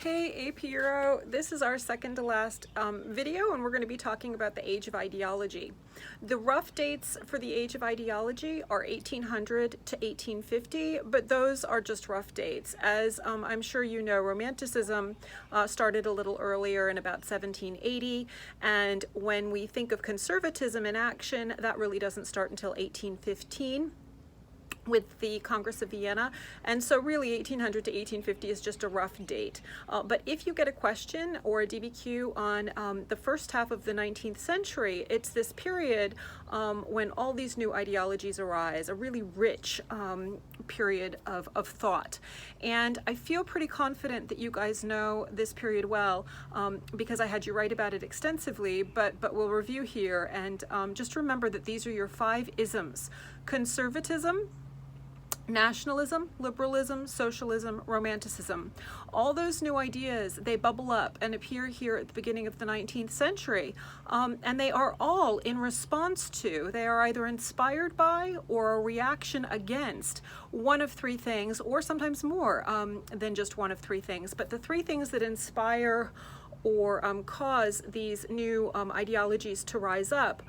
Hey AP Euro, this is our second to last video, and we're going to be talking about the Age of Ideology. The rough dates for the Age of Ideology are 1800 to 1850, but those are just rough dates. As I'm sure you know, Romanticism started a little earlier in about 1780, and when we think of conservatism in action, that really doesn't start until 1815. With the Congress of Vienna, and so really 1800 to 1850 is just a rough date. But if you get a question or a DBQ on the first half of the 19th century, it's this period when all these new ideologies arise, a really rich period of thought. And I feel pretty confident that you guys know this period well because I had you write about it extensively, but we'll review here. And just remember that these are your 5 isms: conservatism, nationalism, liberalism, socialism, romanticism. All those new ideas, they bubble up and appear here at the beginning of the 19th century. And they are all in response to, they are either inspired by or a reaction against one of 3 things, or sometimes more than just one of 3 things. But the 3 things that inspire or cause these new ideologies to rise up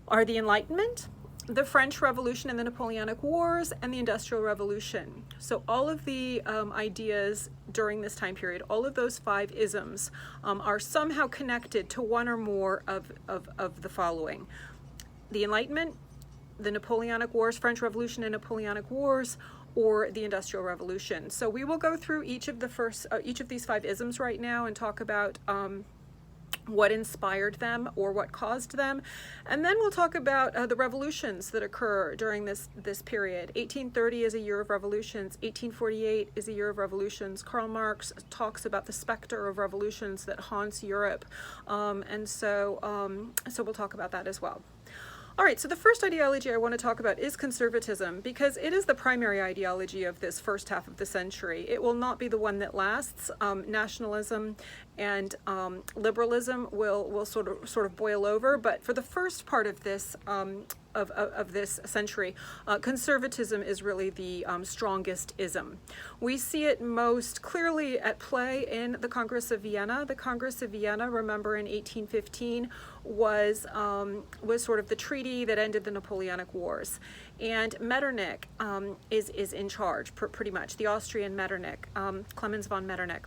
are the Enlightenment, the French Revolution and the Napoleonic Wars, and the Industrial Revolution. So all of the ideas during this time period, all of those 5 isms are somehow connected to one or more of the following: the Enlightenment, the Napoleonic Wars, French Revolution and Napoleonic Wars, or the Industrial Revolution. So we will go through each of these 5 isms right now and talk about what inspired them or what caused them, and then we'll talk about the revolutions that occur during this period. 1830 is a year of revolutions. 1848 is a year of revolutions. Karl Marx talks about the specter of revolutions that haunts Europe, and so we'll talk about that as well. All right, so the first ideology I want to talk about is conservatism, because it is the primary ideology of this first half of the century. It will not be the one that lasts. Nationalism and liberalism will sort of boil over, but for the first part of this of this century, conservatism is really the strongest ism. We see it most clearly at play in the Congress of Vienna. The Congress of Vienna, remember, in 1815 was sort of the treaty that ended the Napoleonic Wars, and Metternich is in charge, pretty much, the Austrian Metternich, Clemens von Metternich.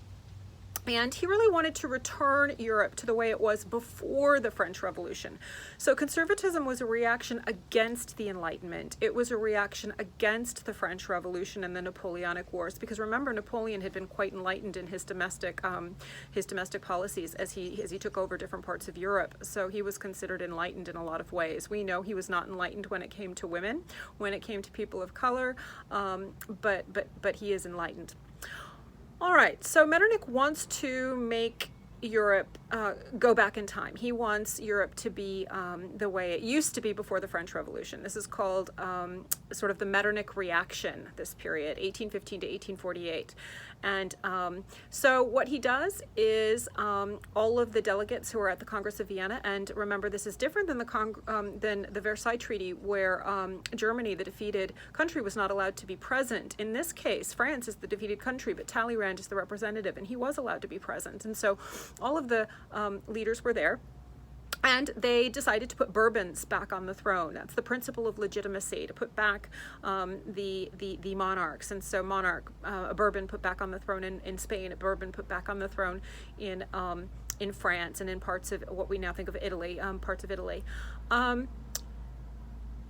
And he really wanted to return Europe to the way it was before the French Revolution. So conservatism was a reaction against the Enlightenment. It was a reaction against the French Revolution and the Napoleonic Wars, because remember, Napoleon had been quite enlightened in his domestic policies as he took over different parts of Europe. So he was considered enlightened in a lot of ways. We know he was not enlightened when it came to women, when it came to people of color, but he is enlightened. All right, so Metternich wants to make Europe go back in time. He wants Europe to be the way it used to be before the French Revolution. This is called sort of the Metternich reaction, this period, 1815 to 1848. And so what he does is all of the delegates who are at the Congress of Vienna, and remember, this is different than the Versailles Treaty, where Germany, the defeated country, was not allowed to be present. In this case, France is the defeated country, but Talleyrand is the representative, and he was allowed to be present. And so all of the leaders were there. And they decided to put Bourbons back on the throne. That's the principle of legitimacy, to put back the monarchs. And so a Bourbon put back on the throne in Spain, a Bourbon put back on the throne in France, and in parts of what we now think of Italy, parts of Italy.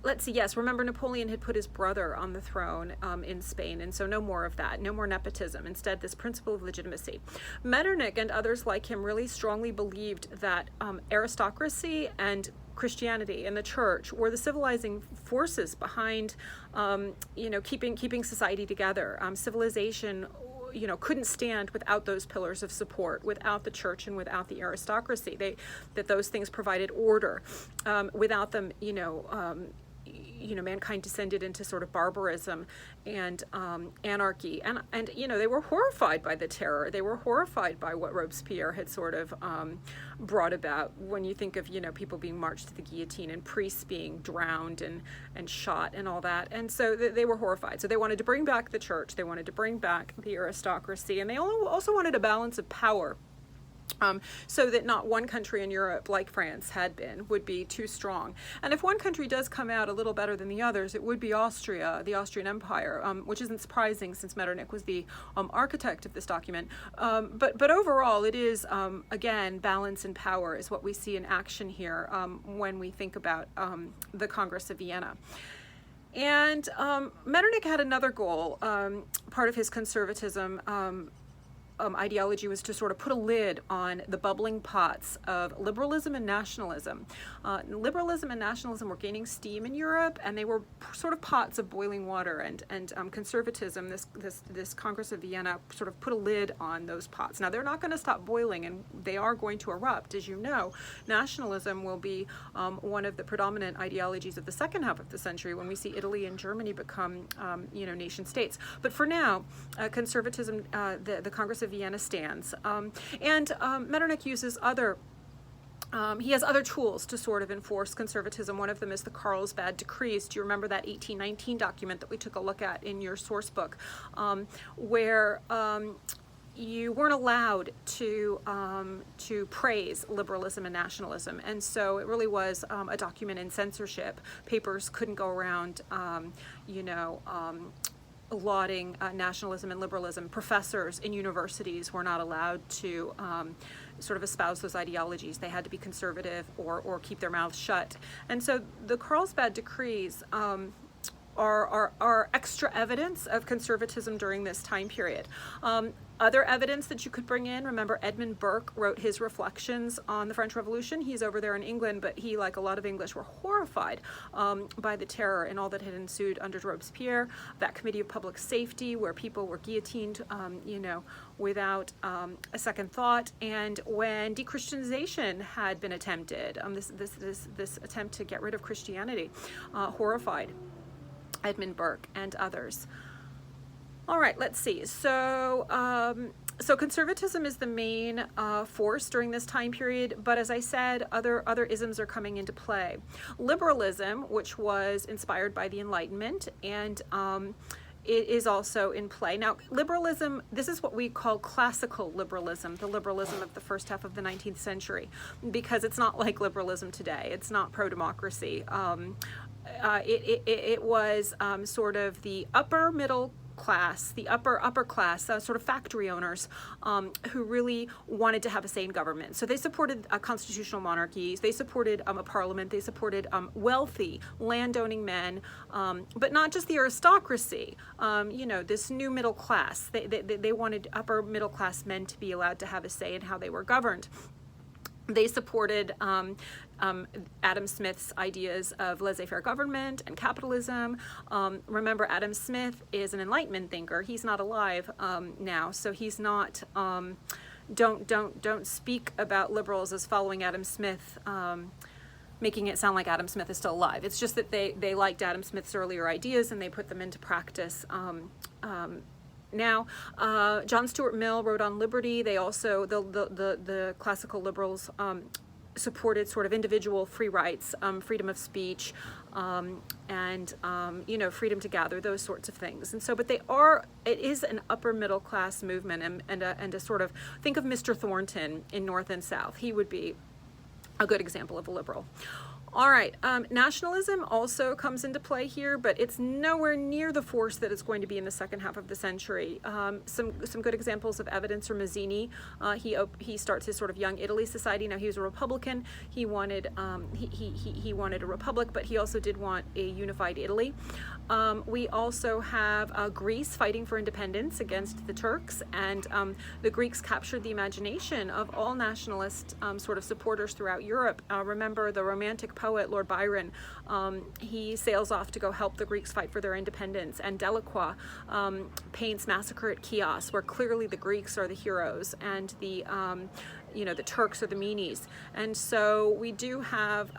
Let's see, yes, remember, Napoleon had put his brother on the throne in Spain, and so no more of that, no more nepotism. Instead, this principle of legitimacy. Metternich and others like him really strongly believed that aristocracy and Christianity and the church were the civilizing forces behind, keeping society together. Civilization couldn't stand without those pillars of support, without the church and without the aristocracy. That those things provided order. Without them, mankind descended into sort of barbarism and anarchy, and they were horrified by the terror. They were horrified by what Robespierre had sort of brought about. When you think of people being marched to the guillotine and priests being drowned and shot and all that, and so they were horrified. So they wanted to bring back the church. They wanted to bring back the aristocracy, and they also wanted a balance of power. So that not one country in Europe, like France had been, would be too strong. And if one country does come out a little better than the others, it would be Austria, the Austrian Empire, which isn't surprising since Metternich was the architect of this document. But overall, it is, again, balance and power is what we see in action here when we think about the Congress of Vienna. And Metternich had another goal. Part of his conservatism ideology was to sort of put a lid on the bubbling pots of liberalism and nationalism. Liberalism and nationalism were gaining steam in Europe, and they were sort of pots of boiling water. And conservatism, this Congress of Vienna, sort of put a lid on those pots. Now they're not going to stop boiling, and they are going to erupt, as you know. Nationalism will be one of the predominant ideologies of the second half of the century when we see Italy and Germany become, nation states. But for now, conservatism, the Congress of Vienna stands. Metternich uses he has other tools to sort of enforce conservatism. One of them is the Carlsbad Decrees. Do you remember that 1819 document that we took a look at in your source book, where you weren't allowed to praise liberalism and nationalism, and so it really was a document in censorship. Papers couldn't go around, lauding nationalism and liberalism. Professors in universities were not allowed to sort of espouse those ideologies. They had to be conservative or keep their mouths shut. And so the Carlsbad Decrees are extra evidence of conservatism during this time period. Other evidence that you could bring in, remember Edmund Burke wrote his reflections on the French Revolution. He's over there in England, but he, like a lot of English, were horrified by the terror and all that had ensued under Robespierre. That Committee of Public Safety, where people were guillotined, without a second thought, and when dechristianization had been attempted, this attempt to get rid of Christianity, horrified Edmund Burke and others. All right, let's see. So conservatism is the main force during this time period, but as I said, other isms are coming into play. Liberalism, which was inspired by the Enlightenment, and it is also in play. Now, liberalism, this is what we call classical liberalism, the liberalism of the first half of the 19th century, because it's not like liberalism today. It's not pro-democracy. It was sort of the upper middle class, the upper class, sort of factory owners who really wanted to have a say in government. So they supported constitutional monarchies, they supported a parliament, they supported wealthy landowning men, but not just the aristocracy, this new middle class. They wanted upper middle class men to be allowed to have a say in how they were governed. They supported Adam Smith's ideas of laissez-faire government and capitalism. Remember, Adam Smith is an Enlightenment thinker. He's not alive now, so he's not. Don't speak about liberals as following Adam Smith, making it sound like Adam Smith is still alive. It's just that they liked Adam Smith's earlier ideas and they put them into practice. Now, John Stuart Mill wrote on liberty. They also, the classical liberals, supported sort of individual free rights, freedom of speech, and freedom to gather, those sorts of things. And so, but it is an upper middle class movement, and a sort of, think of Mr. Thornton in North and South. He would be a good example of a liberal. All right, nationalism also comes into play here, but it's nowhere near the force that it's going to be in the second half of the century. Some good examples of evidence are Mazzini. He starts his sort of Young Italy Society. Now, he was a Republican. He wanted he wanted a republic, but he also did want a unified Italy. We also have Greece fighting for independence against the Turks, and the Greeks captured the imagination of all nationalist sort of supporters throughout Europe. Remember the Romantic poet, Lord Byron, he sails off to go help the Greeks fight for their independence. And Delacroix paints Massacre at Chios, where clearly the Greeks are the heroes and the the Turks are the meanies. And so we do have,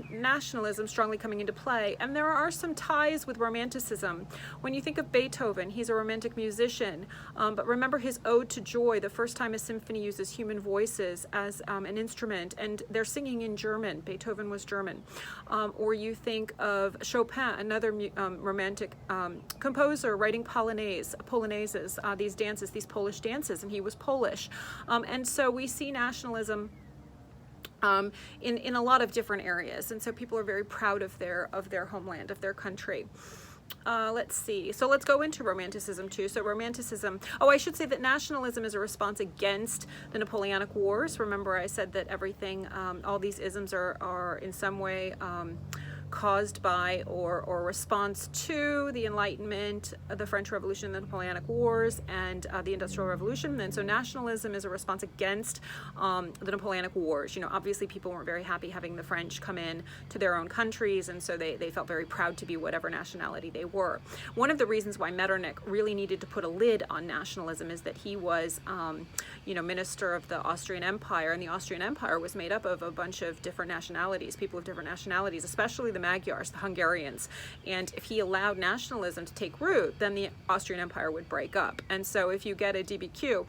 nationalism strongly coming into play. And there are some ties with Romanticism. When you think of Beethoven, he's a Romantic musician, but remember his Ode to Joy, the first time a symphony uses human voices as an instrument, and they're singing in German. Beethoven was German. Or you think of Chopin, another Romantic composer, writing polonaises, these dances, these Polish dances, and he was Polish. And so we see nationalism in a lot of different areas, and so people are very proud of their homeland, of their country. Let's see. So let's go into Romanticism too. So Romanticism, I should say that nationalism is a response against the Napoleonic Wars. Remember I said that everything, all these isms are in some way caused by or response to the Enlightenment, the French Revolution, the Napoleonic Wars, and the Industrial Revolution. And so nationalism is a response against the Napoleonic Wars. Obviously people weren't very happy having the French come in to their own countries, and so they felt very proud to be whatever nationality they were. One of the reasons why Metternich really needed to put a lid on nationalism is that he was, minister of the Austrian Empire, and the Austrian Empire was made up of a bunch of different nationalities, people of different nationalities, especially the Magyars, the Hungarians. And if he allowed nationalism to take root, then the Austrian Empire would break up. And so if you get a DBQ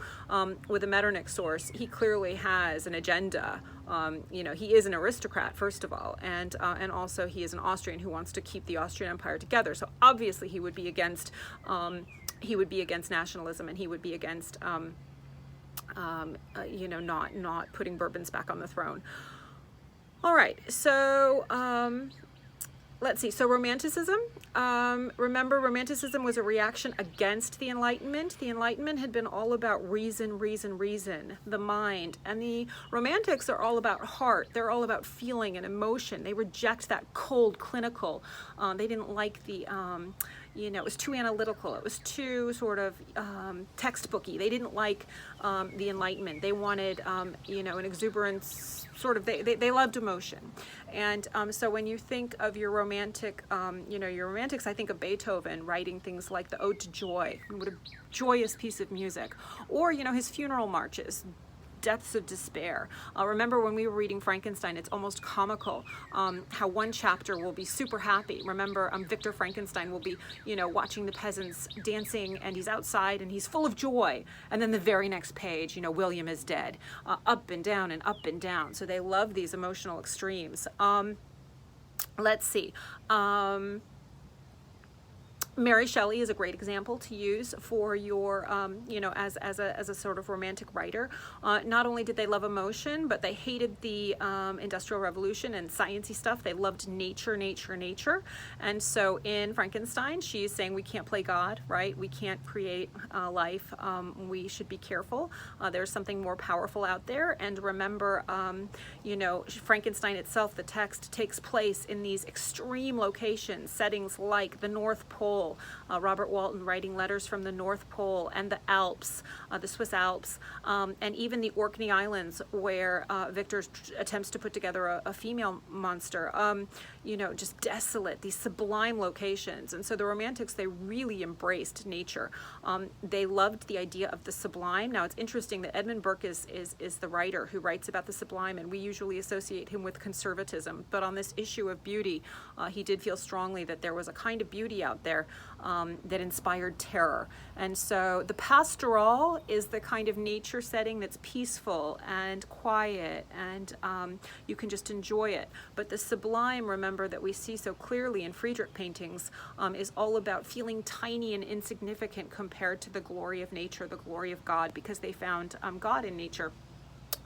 with a Metternich source, he clearly has an agenda. He is an aristocrat, first of all, and also he is an Austrian who wants to keep the Austrian Empire together. So obviously he would be against nationalism, and he would be against not putting Bourbons back on the throne. All right, so let's see. So Romanticism. Remember, Romanticism was a reaction against the Enlightenment. The Enlightenment had been all about reason, the mind. And the Romantics are all about heart. They're all about feeling and emotion. They reject that cold, clinical. They didn't like the... it was too analytical. It was too sort of textbooky. They didn't like the Enlightenment. They wanted, an exuberance. Sort of, they loved emotion. And so when you think of your romantic, your romantics, I think of Beethoven writing things like the Ode to Joy. What a joyous piece of music. Or, his funeral marches. Deaths of despair. Remember when we were reading Frankenstein, it's almost comical how one chapter will be super happy. Remember Victor Frankenstein will be, watching the peasants dancing, and he's outside and he's full of joy. And then the very next page, William is dead. Up and down and up and down. So they love these emotional extremes. Let's see. Mary Shelley is a great example to use for your, as a sort of romantic writer. Not only did they love emotion, but they hated the Industrial Revolution and sciencey stuff. They loved nature. And so in Frankenstein, she's saying we can't play God, right? We can't create life. We should be careful. There's something more powerful out there. And remember, Frankenstein itself, the text, takes place in these extreme locations, settings like the North Pole. Robert Walton writing letters from the North Pole and the Alps, the Swiss Alps, and even the Orkney Islands, where Victor attempts to put together a female monster. Just desolate, these sublime locations. And so the Romantics, they really embraced nature. They loved the idea of the sublime. Now it's interesting that Edmund Burke is the writer who writes about the sublime, and we usually associate him with conservatism. But on this issue of beauty, he did feel strongly that there was a kind of beauty out there that inspired terror. And so the pastoral is the kind of nature setting that's peaceful and quiet, and you can just enjoy it. But the sublime, remember, that we see so clearly in Friedrich paintings is all about feeling tiny and insignificant compared to the glory of nature, the glory of God, because they found God in nature,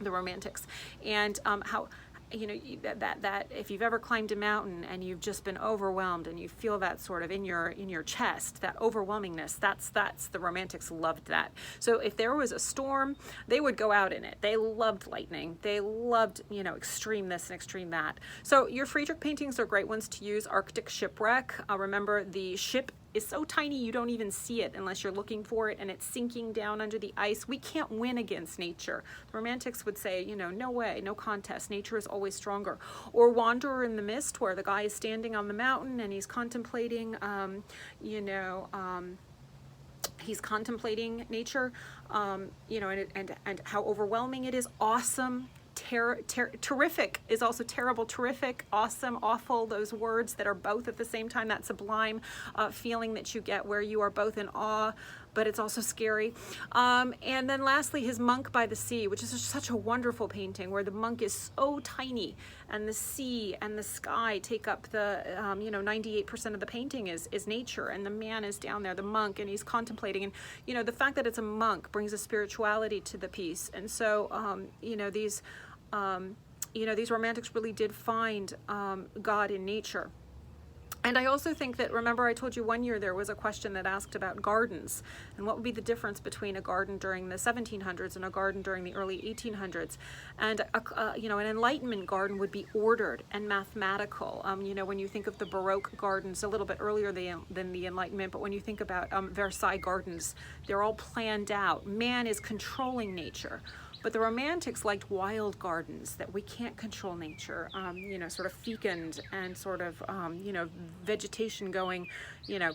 the Romantics. And how that if you've ever climbed a mountain and you've just been overwhelmed and you feel that sort of in your chest, that overwhelmingness, that's the Romantics loved that. So if there was a storm, they would go out in it. They loved lightning. They loved, extreme this and extreme that. So your Friedrich paintings are great ones to use. Arctic shipwreck. Remember, the ship is so tiny you don't even see it unless you're looking for it, and it's sinking down under the ice. We can't win against nature. The Romantics would say, you know, no way, no contest. Nature is always stronger. Or Wanderer in the Mist, where the guy is standing on the mountain and he's contemplating, he's contemplating nature, you know, and how overwhelming it is. Awesome. Terrific is also terrible, terrific, awesome, awful, those words that are both at the same time, that sublime feeling that you get where you are both in awe, but it's also scary. And then lastly, his Monk by the Sea, which is such a wonderful painting where the monk is so tiny and the sea and the sky take up the, 98% of the painting is nature, and the man is down there, the monk, and he's contemplating. And, you know, the fact that it's a monk brings a spirituality to the piece. And so, these Romantics really did find God in nature. And I also think that, remember I told you one year there was a question that asked about gardens and what would be the difference between a garden during the 1700s and a garden during the early 1800s. And, an Enlightenment garden would be ordered and mathematical. When you think of the Baroque gardens, a little bit earlier than the Enlightenment, but when you think about Versailles gardens, they're all planned out. Man is controlling nature. But the Romantics liked wild gardens, that we can't control nature, sort of fecund and sort of, vegetation going,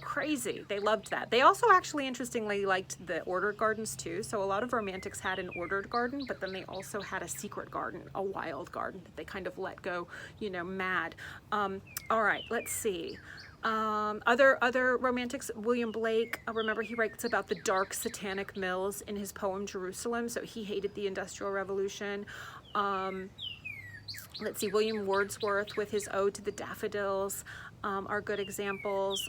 crazy. They loved that. They also actually, interestingly, liked the ordered gardens too. So a lot of Romantics had an ordered garden, but then they also had a secret garden, a wild garden that they kind of let go, mad. All right, let's see. Other Romantics, William Blake, remember he writes about the dark satanic mills in his poem Jerusalem, so he hated the Industrial Revolution. Let's see, William Wordsworth with his Ode to the Daffodils are good examples.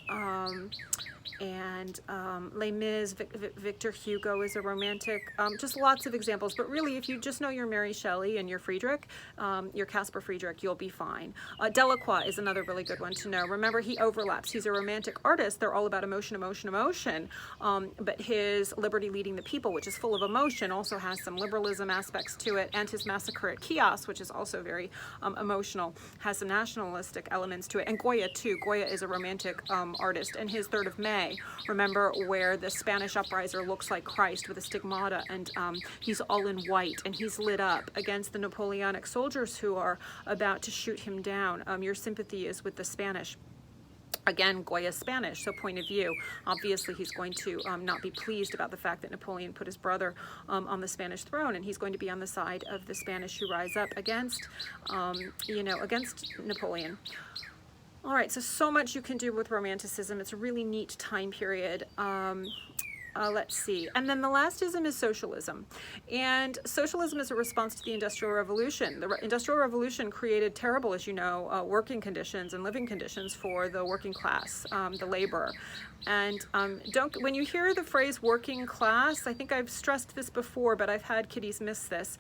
Les Mis, Victor Hugo is a Romantic, just lots of examples. But really, if you just know your Mary Shelley and your Friedrich, your Caspar Friedrich, you'll be fine. Delacroix is another really good one to know. Remember, he overlaps. He's a Romantic artist. They're all about emotion, emotion, emotion. But his Liberty Leading the People, which is full of emotion, also has some liberalism aspects to it. And his Massacre at Chios, which is also very emotional, has some nationalistic elements to it. And Goya, too. Goya is a Romantic artist. And his Third of May, remember, where the Spanish uprising looks like Christ with a stigmata, and he's all in white and he's lit up against the Napoleonic soldiers who are about to shoot him down. Your sympathy is with the Spanish. Again, Goya's Spanish, so point of view. Obviously, he's going to not be pleased about the fact that Napoleon put his brother on the Spanish throne, and he's going to be on the side of the Spanish who rise up against, against Napoleon. All right, so much you can do with Romanticism. It's a really neat time period. Let's see. And then the last ism is socialism. And socialism is a response to the Industrial Revolution. The Industrial Revolution created terrible, as you know, working conditions and living conditions for the working class, the laborer. And when you hear the phrase working class, I think I've stressed this before, but I've had kiddies miss this.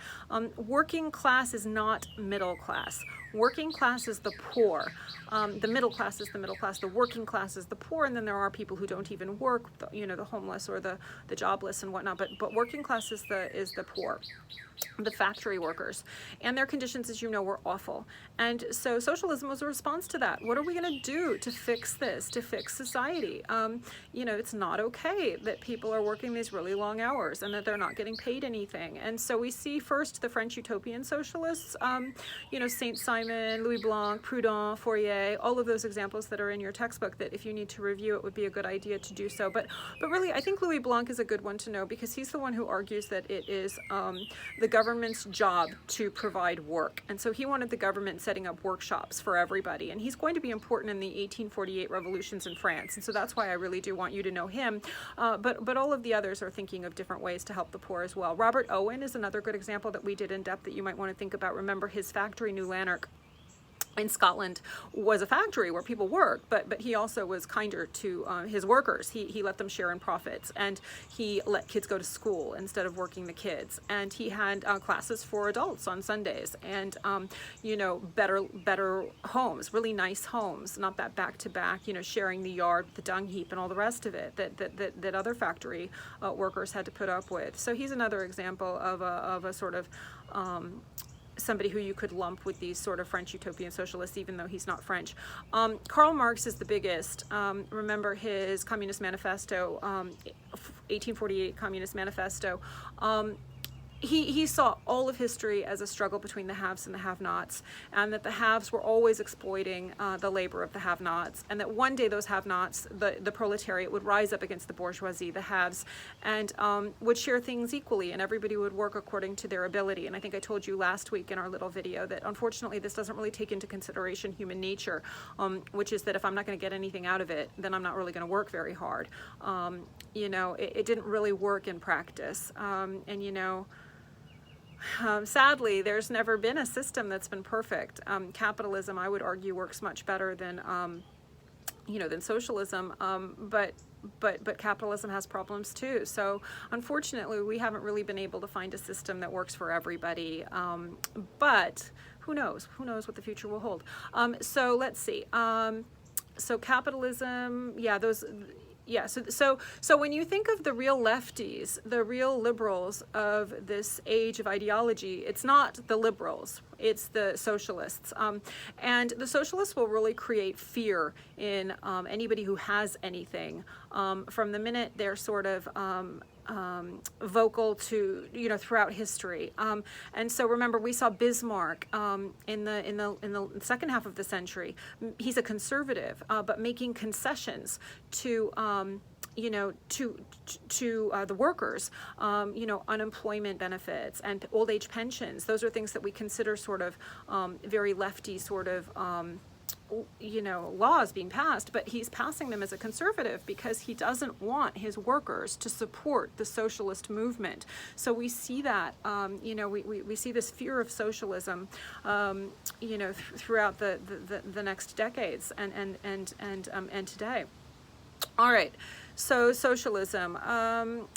Working class is not middle class. Working class is the poor. The middle class is the middle class. The working class is the poor, and then there are people who don't even work, the homeless or the jobless and whatnot. But working class is the poor, the factory workers, and their conditions, as you know, were awful. And so socialism was a response to that. What are we going to do to fix this? To fix society? It's not okay that people are working these really long hours and that they're not getting paid anything. And so we see first the French utopian socialists, Saint-Simon, Louis Blanc, Proudhon, Fourier, all of those examples that are in your textbook that if you need to review, it would be a good idea to do so. But really, I think Louis Blanc is a good one to know because he's the one who argues that it is the government's job to provide work. And so he wanted the government setting up workshops for everybody. And he's going to be important in the 1848 revolutions in France. And so that's why I really do want you to know him. But all of the others are thinking of different ways to help the poor as well. Robert Owen is another good example that we did in depth that you might want to think about. Remember his factory, New Lanark, in Scotland was a factory where people worked, but he also was kinder to his workers. He let them share in profits, and he let kids go to school instead of working the kids. And he had classes for adults on Sundays, and better homes, really nice homes, not that back to back, sharing the yard, the dung heap, and all the rest of it that other factory workers had to put up with. So he's another example of a sort of somebody who you could lump with these sort of French utopian socialists, even though he's not French. Karl Marx is the biggest. Remember his Communist Manifesto, 1848 Communist Manifesto. He saw all of history as a struggle between the haves and the have-nots, and that the haves were always exploiting the labor of the have-nots, and that one day those have-nots, the proletariat, would rise up against the bourgeoisie, the haves, and would share things equally, and everybody would work according to their ability. And I think I told you last week in our little video that unfortunately this doesn't really take into consideration human nature, which is that if I'm not going to get anything out of it, then I'm not really going to work very hard. You know, it didn't really work in practice, and you know, sadly, there's never been a system that's been perfect. Capitalism, I would argue, works much better than, you know, than socialism. But capitalism has problems too. So unfortunately, we haven't really been able to find a system that works for everybody. But who knows? Who knows what the future will hold? So let's see. So capitalism, yeah, those. Yeah, so when you think of the real lefties, the real liberals of this age of ideology, it's not the liberals, it's the socialists. And the socialists will really create fear in anybody who has anything from the minute they're sort of vocal to, you know, throughout history. And so remember, we saw Bismarck in the second half of the century. He's a conservative, but making concessions to you know, to the workers, you know, unemployment benefits and old age pensions. Those are things that we consider sort of very lefty sort of you know, laws being passed, but he's passing them as a conservative because he doesn't want his workers to support the socialist movement. So we see that, you know, we see this fear of socialism, you know, throughout the next decades and today. All right, so socialism,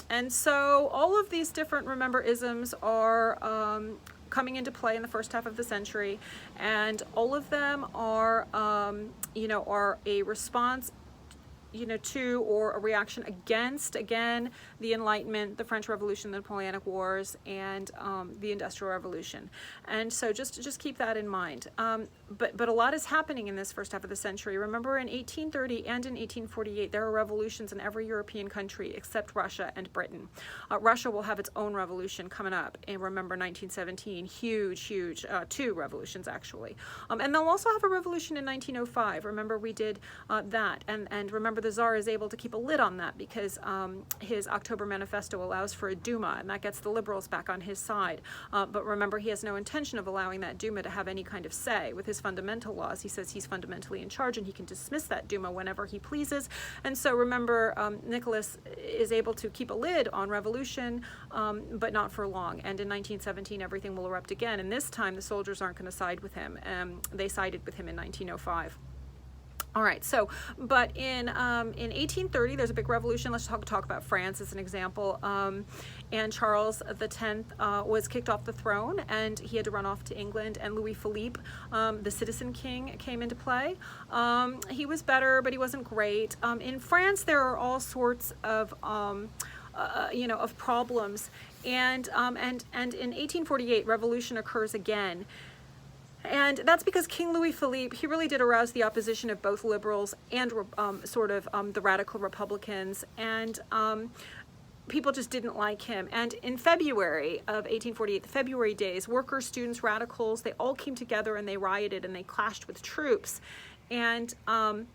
and so all of these different, remember, isms are coming into play in the first half of the century, and all of them are, you know, are a response, you know, to or a reaction against, again, the Enlightenment, the French Revolution, the Napoleonic Wars, and the Industrial Revolution. And so just keep that in mind. But a lot is happening in this first half of the century. Remember, in 1830 and in 1848, there are revolutions in every European country except Russia and Britain. Russia will have its own revolution coming up. And remember, 1917, huge, two revolutions actually. And they'll also have a revolution in 1905. Remember, we did that. And remember, the Tsar is able to keep a lid on that because his October Manifesto allows for a Duma, and that gets the liberals back on his side. But remember, he has no intention of allowing that Duma to have any kind of say. With his fundamental laws, he says he's fundamentally in charge and he can dismiss that Duma whenever he pleases. And so remember, Nicholas is able to keep a lid on revolution, but not for long. And in 1917, everything will erupt again. And this time, the soldiers aren't going to side with him. They sided with him in 1905. All right, so, but in 1830, there's a big revolution. Let's talk about France as an example. And Charles X was kicked off the throne, and he had to run off to England. And Louis Philippe, the Citizen King, came into play. He was better, but he wasn't great. In France, there are all sorts of you know, of problems. And in 1848, revolution occurs again. And that's because King Louis Philippe, he really did arouse the opposition of both liberals and sort of the radical Republicans, and people just didn't like him. And in February of 1848, the February days, workers, students, radicals, they all came together and they rioted and they clashed with troops. And in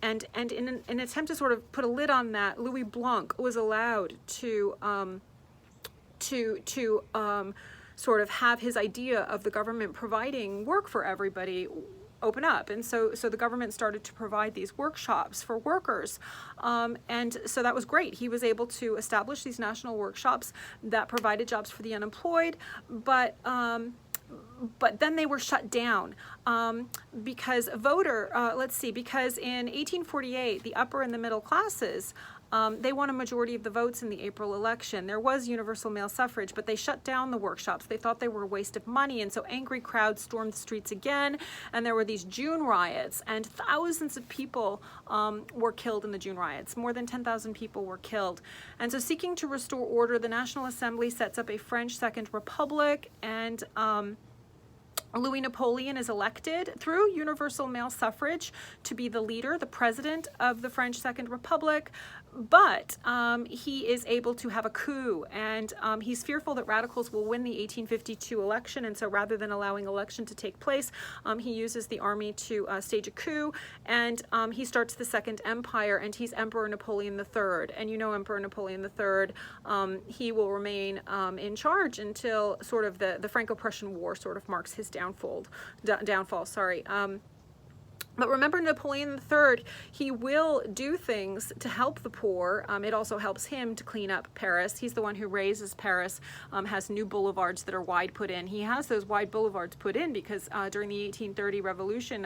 an attempt to sort of put a lid on that, Louis Blanc was allowed to sort of have his idea of the government providing work for everybody open up. And so the government started to provide these workshops for workers. And so that was great. He was able to establish these national workshops that provided jobs for the unemployed, but then they were shut down because because in 1848, the upper and the middle classes, they won a majority of the votes in the April election. There was universal male suffrage, but they shut down the workshops. They thought they were a waste of money, and so angry crowds stormed the streets again, and there were these June riots, and thousands of people were killed in the June riots. More than 10,000 people were killed. And so seeking to restore order, the National Assembly sets up a French Second Republic, and Louis Napoleon is elected through universal male suffrage to be the leader, the president of the French Second Republic, but he is able to have a coup, and he's fearful that radicals will win the 1852 election, and so rather than allowing election to take place, he uses the army to stage a coup, and he starts the Second Empire, and he's Emperor Napoleon III. And you know Emperor Napoleon III, he will remain in charge until sort of the Franco-Prussian War sort of marks his downfall. But remember, Napoleon III, he will do things to help the poor. It also helps him to clean up Paris. He's the one who raises Paris, has new boulevards that are wide put in. He has those wide boulevards put in because during the 1830 revolution,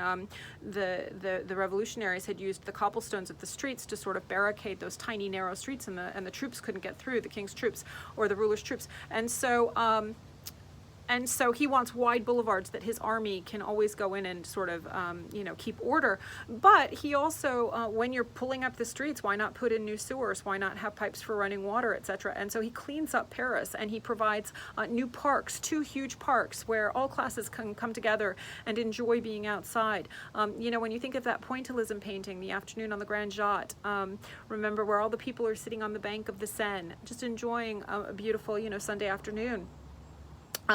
the revolutionaries had used the cobblestones of the streets to sort of barricade those tiny, narrow streets, and the troops couldn't get through, the king's troops or the ruler's troops. And so he wants wide boulevards that his army can always go in and sort of, keep order. But he also, when you're pulling up the streets, why not put in new sewers? Why not have pipes for running water, etc.? And so he cleans up Paris, and he provides new parks, 2 huge parks where all classes can come together and enjoy being outside. When you think of that pointillism painting, The Afternoon on the Grand Jatte, remember where all the people are sitting on the bank of the Seine, just enjoying a beautiful, Sunday afternoon.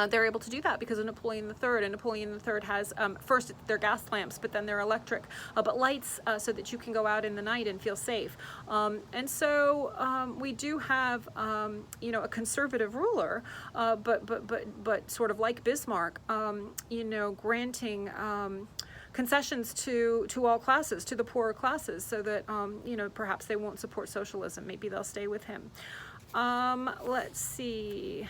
They're able to do that because of Napoleon III. And Napoleon III has, first they're gas lamps, but then they're electric, but lights so that you can go out in the night and feel safe. And so we do have, a conservative ruler, but sort of like Bismarck, granting concessions to all classes, to the poorer classes, so that, perhaps they won't support socialism. Maybe they'll stay with him. Let's see.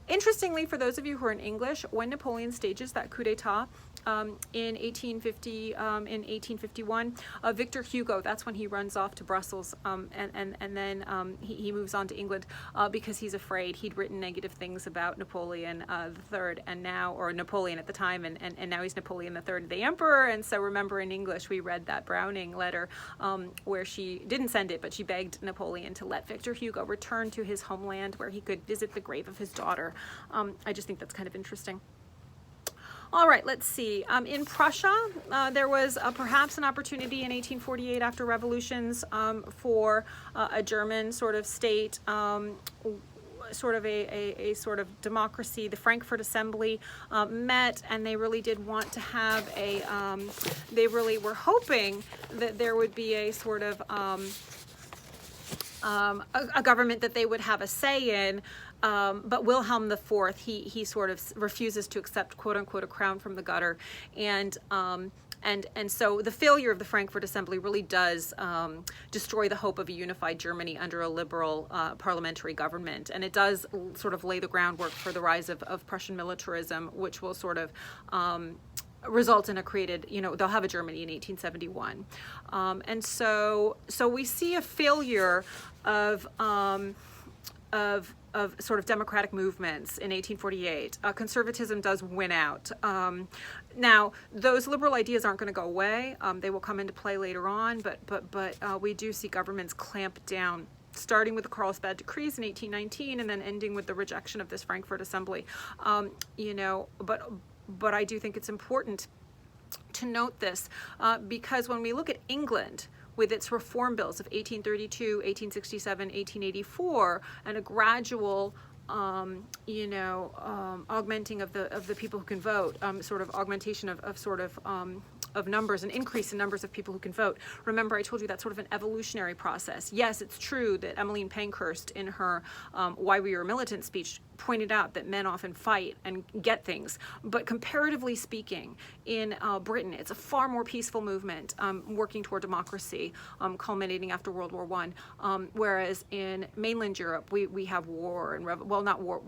Interestingly, for those of you who are in English, when Napoleon stages that coup d'etat in 1851, Victor Hugo, that's when he runs off to Brussels, and then he moves on to England because he's afraid. He'd written negative things about Napoleon III, and now, or Napoleon at the time, and now he's Napoleon III, the Emperor. And so remember, in English, we read that Browning letter where she didn't send it, but she begged Napoleon to let Victor Hugo return to his homeland where he could visit the grave of his daughter. I just think that's kind of interesting. All right, let's see. In Prussia, there was perhaps an opportunity in 1848 after revolutions for a German sort of state, sort of a sort of democracy. The Frankfurt Assembly met, and they really did want to have they really were hoping that there would be a sort of a government that they would have a say in. But Wilhelm IV, he sort of refuses to accept, quote unquote, a crown from the gutter, and so the failure of the Frankfurt Assembly really does destroy the hope of a unified Germany under a liberal parliamentary government, and it does sort of lay the groundwork for the rise of Prussian militarism, which will sort of result in they'll have a Germany in 1871, and so we see a failure of sort of democratic movements in 1848. Conservatism does win out. Now, those liberal ideas aren't going to go away. They will come into play later on, but we do see governments clamp down, starting with the Carlsbad Decrees in 1819 and then ending with the rejection of this Frankfurt Assembly. But I do think it's important to note this because when we look at England, with its reform bills of 1832, 1867, 1884, and a gradual, augmenting of the people who can vote, sort of augmentation of numbers, an increase in numbers of people who can vote. Remember, I told you that's sort of an evolutionary process. Yes, it's true that Emmeline Pankhurst, in her Why We Are Militant speech, pointed out that men often fight and get things. But comparatively speaking, in Britain, it's a far more peaceful movement working toward democracy, culminating after World War I. Whereas in mainland Europe, we have war and,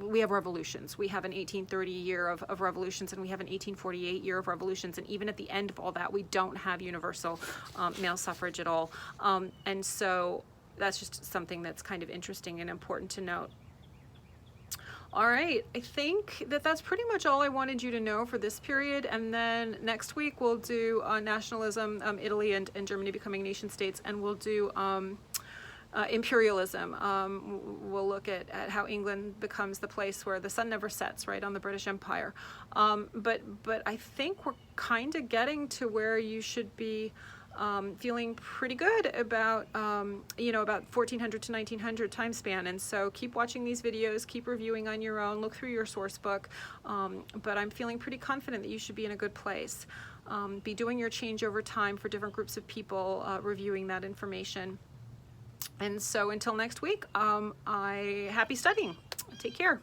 we have revolutions. We have an 1830 year of revolutions, and we have an 1848 year of revolutions. And even at the end of all that, we don't have universal male suffrage at all. And so that's just something that's kind of interesting and important to note. All right, I think that's pretty much all I wanted you to know for this period. And then next week we'll do nationalism, Italy and Germany becoming nation states, and we'll do imperialism. We'll look at how England becomes the place where the sun never sets, right, on the British Empire. But I think we're kind of getting to where you should be feeling pretty good about, you know, about 1400 to 1900 time span. And so keep watching these videos, keep reviewing on your own, look through your source book. But I'm feeling pretty confident that you should be in a good place. Be doing your change over time for different groups of people, reviewing that information. And so until next week, happy studying. Take care.